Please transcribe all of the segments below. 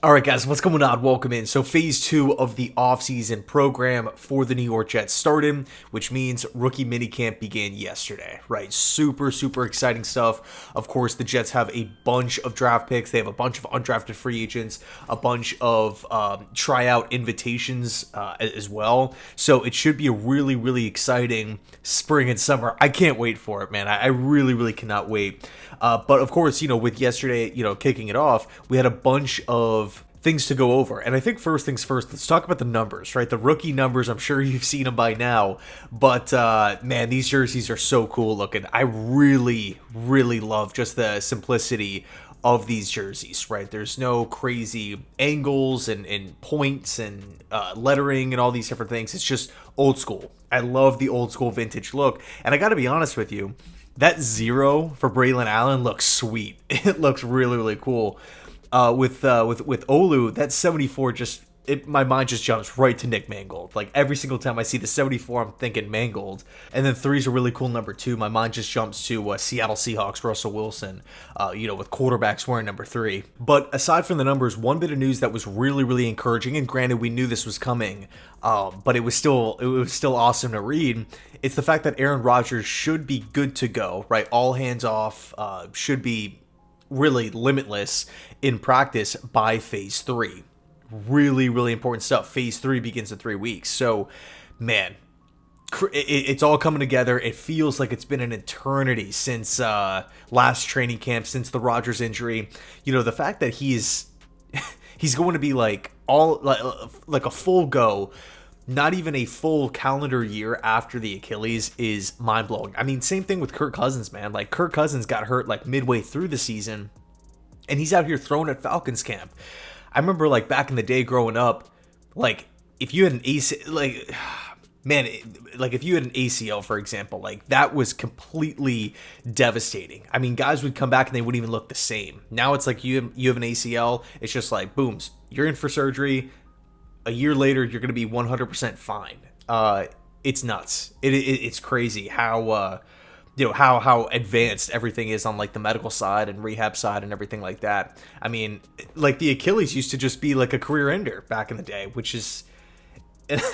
All right, guys, what's going on? Welcome in. So, phase two of the offseason program for the New York Jets started, which means rookie minicamp began yesterday, right? Super, super exciting stuff. Of course, the Jets have a bunch of draft picks. They have a bunch of undrafted free agents, a bunch of tryout invitations as well. So, it should be a really, really exciting spring and summer. I can't wait for it, man. I really, really cannot wait. But of course, with yesterday, kicking it off, we had a bunch of things to go over. And I think first things first, let's talk about the numbers, right? The rookie numbers, I'm sure you've seen them by now. But man, these jerseys are so cool looking. I really, really love just the simplicity of these jerseys, right? There's no crazy angles and points and lettering and all these different things. It's just old school. I love the old school vintage look. And I got to be honest with you, that 0 for Braylon Allen looks sweet. It looks really, really cool. With Olu, that 74 my mind just jumps right to Nick Mangold. Like every single time I see the 74, I'm thinking Mangold. And then 3 is a really cool number 2. My mind just jumps to Seattle Seahawks, Russell Wilson, with quarterbacks wearing number 3. But aside from the numbers, one bit of news that was really, really encouraging, and granted we knew this was coming, but it was still awesome to read. It's the fact that Aaron Rodgers should be good to go, right? All hands off, should be really limitless in practice by phase 3. Really, really important stuff. Phase 3 begins in 3 weeks. So, man, it's all coming together. It feels like it's been an eternity since last training camp, since the Rodgers injury. The fact that he's going to be like a full go, not even a full calendar year after the Achilles, is mind-blowing. I mean, same thing with Kirk Cousins, man. Like, Kirk Cousins got hurt like midway through the season, and he's out here throwing at Falcons camp. I remember, like, back in the day growing up, like, if you had an if you had an ACL, for example, like, that was completely devastating. I mean, guys would come back and they wouldn't even look the same. Now it's like you have an ACL, it's just like, boom, you're in for surgery. A year later, you're going to be 100% fine. It's nuts. It's crazy how how advanced everything is on like the medical side and rehab side and everything like that. I mean, like the Achilles used to just be like a career ender back in the day, which is,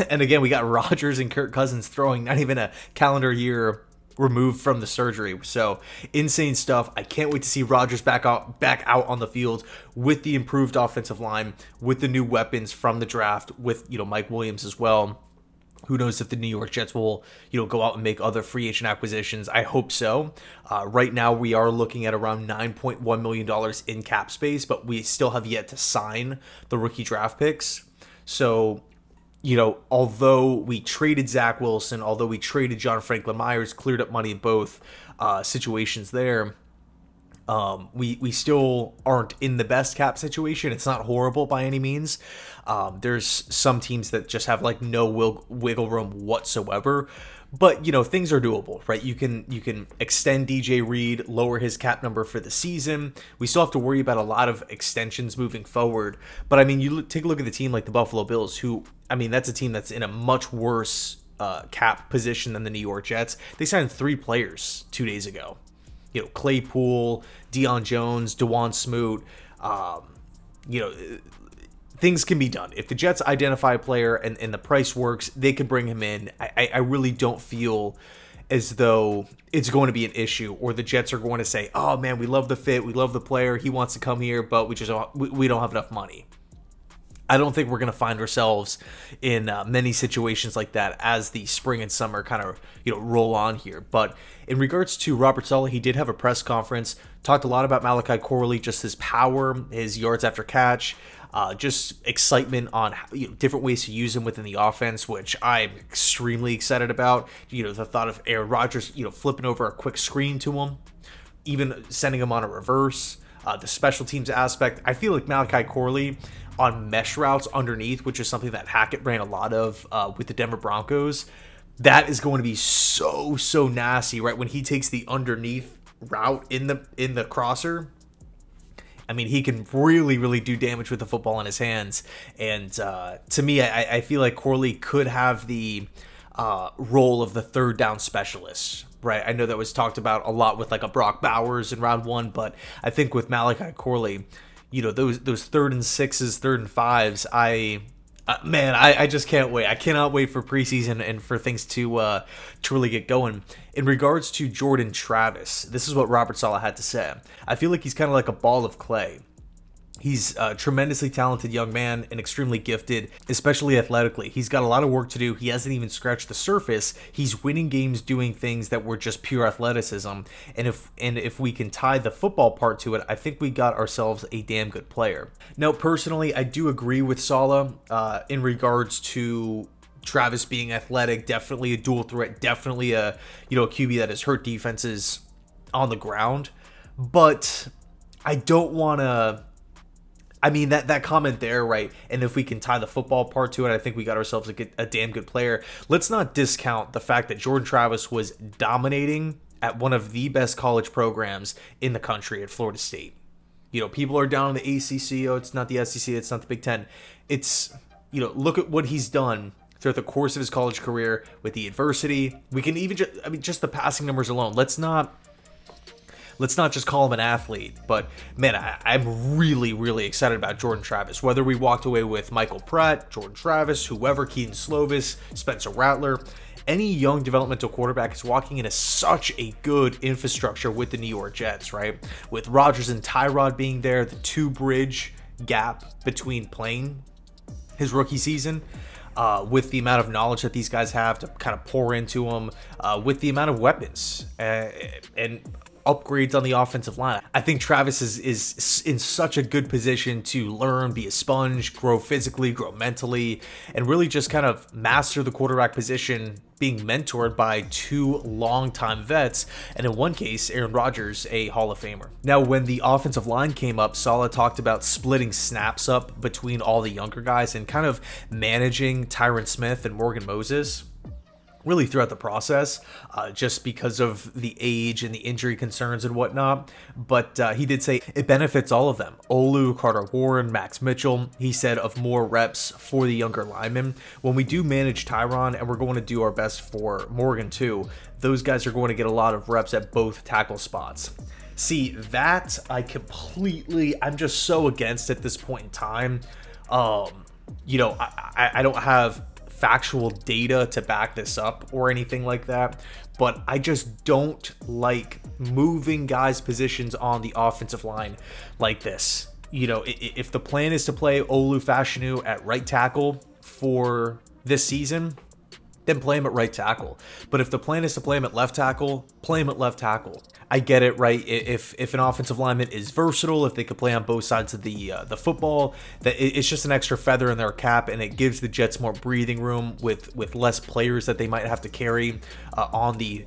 and again, we got Rodgers and Kirk Cousins throwing not even a calendar year removed from the surgery. So insane stuff. I can't wait to see Rodgers back out on the field with the improved offensive line, with the new weapons from the draft, with Mike Williams as well. Who knows if the New York Jets will, go out and make other free agent acquisitions. I hope so. Right now, we are looking at around $9.1 million in cap space, but we still have yet to sign the rookie draft picks. So, although we traded Zach Wilson, although we traded John Franklin Myers, cleared up money in both situations there, we still aren't in the best cap situation. It's not horrible by any means. There's some teams that just have like no wiggle room whatsoever, but things are doable, right? You can extend DJ Reed, lower his cap number for the season. We still have to worry about a lot of extensions moving forward, but I mean, take a look at the team like the Buffalo Bills, who, I mean, that's a team that's in a much worse cap position than the New York Jets. They signed 3 players 2 days ago. Claypool, Deion Jones, DeJuan Smoot. Things can be done. If the Jets identify a player and the price works, they can bring him in. I really don't feel as though it's going to be an issue, or the Jets are going to say, oh man, we love the fit, we love the player, he wants to come here, but we don't have enough money. I don't think we're going to find ourselves in many situations like that as the spring and summer kind of roll on here. But in regards to Robert Saleh, he did have a press conference, talked a lot about Malachi Corley, just his power, his yards after catch, just excitement on different ways to use him within the offense, which I'm extremely excited about. The thought of Aaron Rodgers, flipping over a quick screen to him, even sending him on a reverse. The special teams aspect, I feel like Malachi Corley on mesh routes underneath, which is something that Hackett ran a lot of with the Denver Broncos, that is going to be so nasty, right? When he takes the underneath route in the crosser, I mean, he can really do damage with the football in his hands. And to me, I feel like Corley could have the role of the third down specialist, right? I know that was talked about a lot with like a Brock Bowers in round 1, but I think with Malachi Corley, those 3rd and 6s, 3rd and 5s. I just can't wait. I cannot wait for preseason and for things to really get going. In regards to Jordan Travis, this is what Robert Saleh had to say. I feel like he's kind of like a ball of clay. He's a tremendously talented young man and extremely gifted, especially athletically. He's got a lot of work to do. He hasn't even scratched the surface. He's winning games doing things that were just pure athleticism. And if we can tie the football part to it, I think we got ourselves a damn good player. Now, personally, I do agree with Saleh in regards to Travis being athletic, definitely a dual threat, definitely a QB that has hurt defenses on the ground. But I don't want to... I mean, that comment there, right? And if we can tie the football part to it, I think we got ourselves a damn good player. Let's not discount the fact that Jordan Travis was dominating at one of the best college programs in the country at Florida State. People are down on the ACC. Oh, it's not the SEC. It's not the Big Ten. It's, look at what he's done throughout the course of his college career with the adversity. We can even just the passing numbers alone. Let's not just call him an athlete, but man, I'm really, really excited about Jordan Travis. Whether we walked away with Michael Pratt, Jordan Travis, whoever, Keaton Slovis, Spencer Rattler, any young developmental quarterback is walking into such a good infrastructure with the New York Jets, right? With Rodgers and Tyrod being there, the 2-bridge gap between playing his rookie season, with the amount of knowledge that these guys have to kind of pour into them, with the amount of weapons and upgrades on the offensive line. I think Travis is in such a good position to learn, be a sponge, grow physically, grow mentally, and really just kind of master the quarterback position, being mentored by 2 longtime vets, and in one case, Aaron Rodgers, a Hall of Famer. Now, when the offensive line came up, Saleh talked about splitting snaps up between all the younger guys and kind of managing Tyron Smith and Morgan Moses really throughout the process, just because of the age and the injury concerns and whatnot. But he did say it benefits all of them. Olu, Carter Warren, Max Mitchell, he said of more reps for the younger linemen. When we do manage Tyron, and we're going to do our best for Morgan too, those guys are going to get a lot of reps at both tackle spots. See, that I'm just so against at this point in time. I don't have factual data to back this up or anything like that, but I just don't like moving guys' positions on the offensive line like this. If the plan is to play Olu Fashanu at right tackle for this season, then play him at right tackle. But if the plan is to play him at left tackle, play him at left tackle. I get it, right? If an offensive lineman is versatile, if they could play on both sides of the football, that it's just an extra feather in their cap, and it gives the Jets more breathing room with less players that they might have to carry on the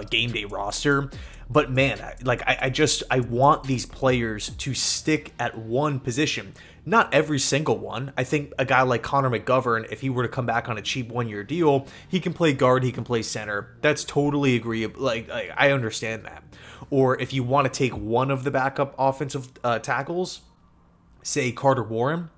game day roster. But man, I want these players to stick at one position. Not every single one. I think a guy like Connor McGovern, if he were to come back on a cheap 1-year deal, he can play guard, he can play center. That's totally agreeable. Like I understand that. Or if you want to take one of the backup offensive tackles, say Carter Warren,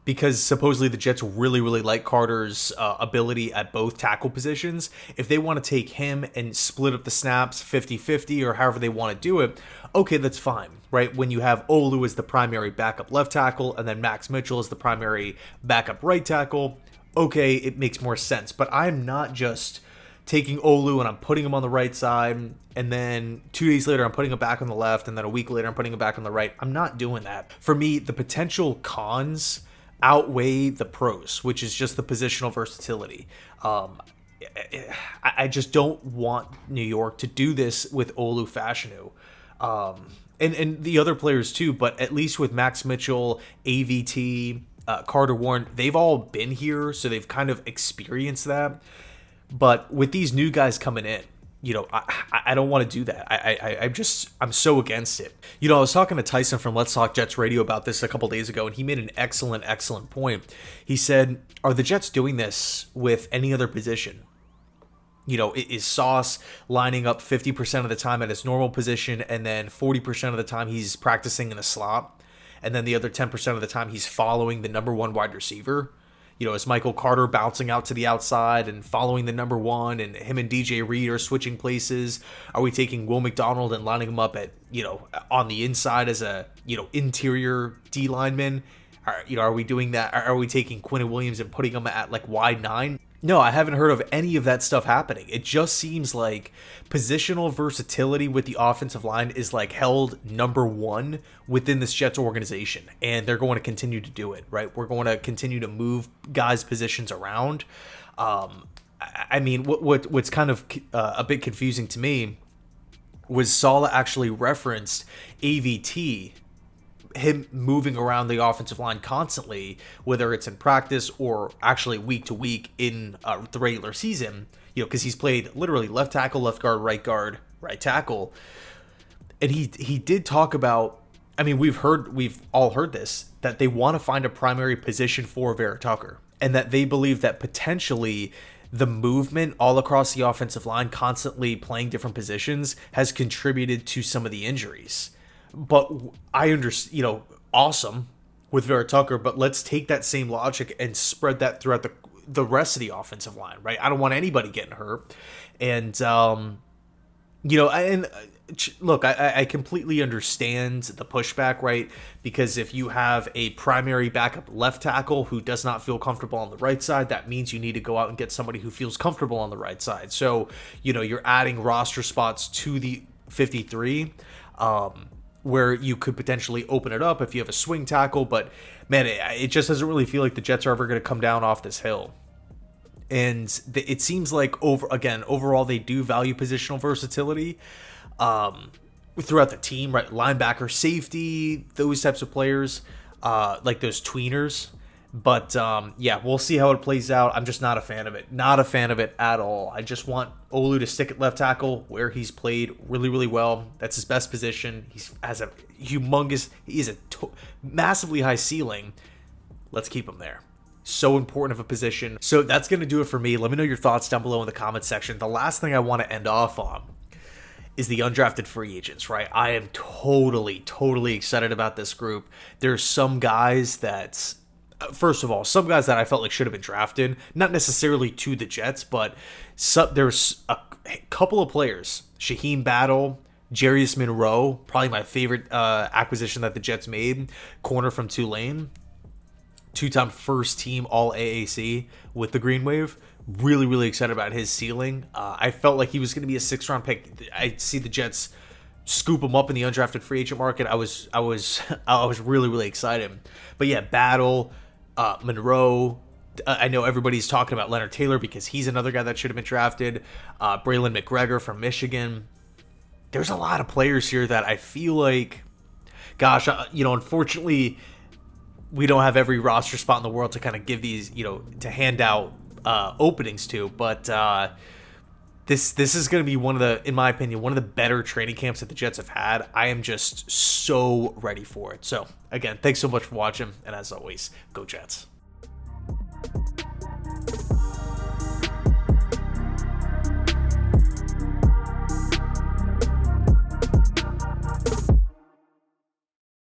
because supposedly the Jets really, really like Carter's ability at both tackle positions. If they want to take him and split up the snaps 50-50 or however they want to do it, okay, that's fine, right? When you have Olu as the primary backup left tackle and then Max Mitchell as the primary backup right tackle, okay, it makes more sense. But I'm not just taking Olu and I'm putting him on the right side, and then 2 days later I'm putting him back on the left, and then a week later I'm putting him back on the right. I'm not doing that. For me, the potential cons outweigh the pros, which is just the positional versatility. I just don't want New York to do this with Olu Fashanu. And the other players too, but at least with Max Mitchell, AVT, Carter Warren, they've all been here, so they've kind of experienced that. But with these new guys coming in, I don't want to do that. I'm so against it. I was talking to Tyson from Let's Talk Jets Radio about this a couple days ago, and he made an excellent point. He said, are the Jets doing this with any other position? Is Sauce lining up 50% of the time at his normal position, and then 40% of the time he's practicing in the slot, and then the other 10% of the time he's following the number 1 wide receiver? Is Michael Carter bouncing out to the outside and following the number one, and him and DJ Reed are switching places? Are we taking Will McDonald and lining him up at, on the inside as a, interior D lineman? Are we doing that? Are we taking Quinn Williams and putting him at like wide 9? No, I haven't heard of any of that stuff happening. It just seems like positional versatility with the offensive line is like held number one within this Jets organization, and they're going to continue to do it, right? We're going to continue to move guys' positions around. I mean, what's kind of a bit confusing to me was Saleh actually referenced AVT, him moving around the offensive line constantly, whether it's in practice or actually week to week in the regular season, because he's played literally left tackle, left guard, right tackle. And he did talk about, I mean, we've all heard this, that they want to find a primary position for Vera Tucker, and that they believe that potentially the movement all across the offensive line, constantly playing different positions, has contributed to some of the injuries. But I understand, awesome with Vera Tucker, but let's take that same logic and spread that throughout the rest of the offensive line, right? I don't want anybody getting hurt. And, look, I completely understand the pushback, right? Because if you have a primary backup left tackle who does not feel comfortable on the right side, that means you need to go out and get somebody who feels comfortable on the right side. So, you're adding roster spots to the 53, where you could potentially open it up if you have a swing tackle. But, man, it just doesn't really feel like the Jets are ever going to come down off this hill. And it seems like, overall, they do value positional versatility throughout the team, right? Linebacker, safety, those types of players, like those tweeners. But, we'll see how it plays out. I'm just not a fan of it. Not a fan of it at all. I just want Olu to stick at left tackle where he's played really, really well. That's his best position. He has a massively high ceiling. Let's keep him there. So important of a position. So that's going to do it for me. Let me know your thoughts down below in the comment section. The last thing I want to end off on is the undrafted free agents, right? I am totally excited about this group. There's some guys that... First of all, some guys that I felt like should have been drafted, not necessarily to the Jets, but there's a couple of players. Shaheem Battle, Jerius Monroe, probably my favorite acquisition that the Jets made, corner from Tulane, two-time first team All-AAC with the Green Wave. Really excited about his ceiling. I felt like he was going to be a 6th-round pick. I see the Jets scoop him up in the undrafted free agent market. I was really excited. But yeah, Battle, Monroe. I know everybody's talking about Leonard Taylor because he's another guy that should have been drafted. Braylon McGregor from Michigan. There's a lot of players here that I feel like, gosh, unfortunately, we don't have every roster spot in the world to kind of give these, to hand out openings to. But this is going to be in my opinion, one of the better training camps that the Jets have had. I am just so ready for it. So, again, thanks so much for watching, and as always, go Jets.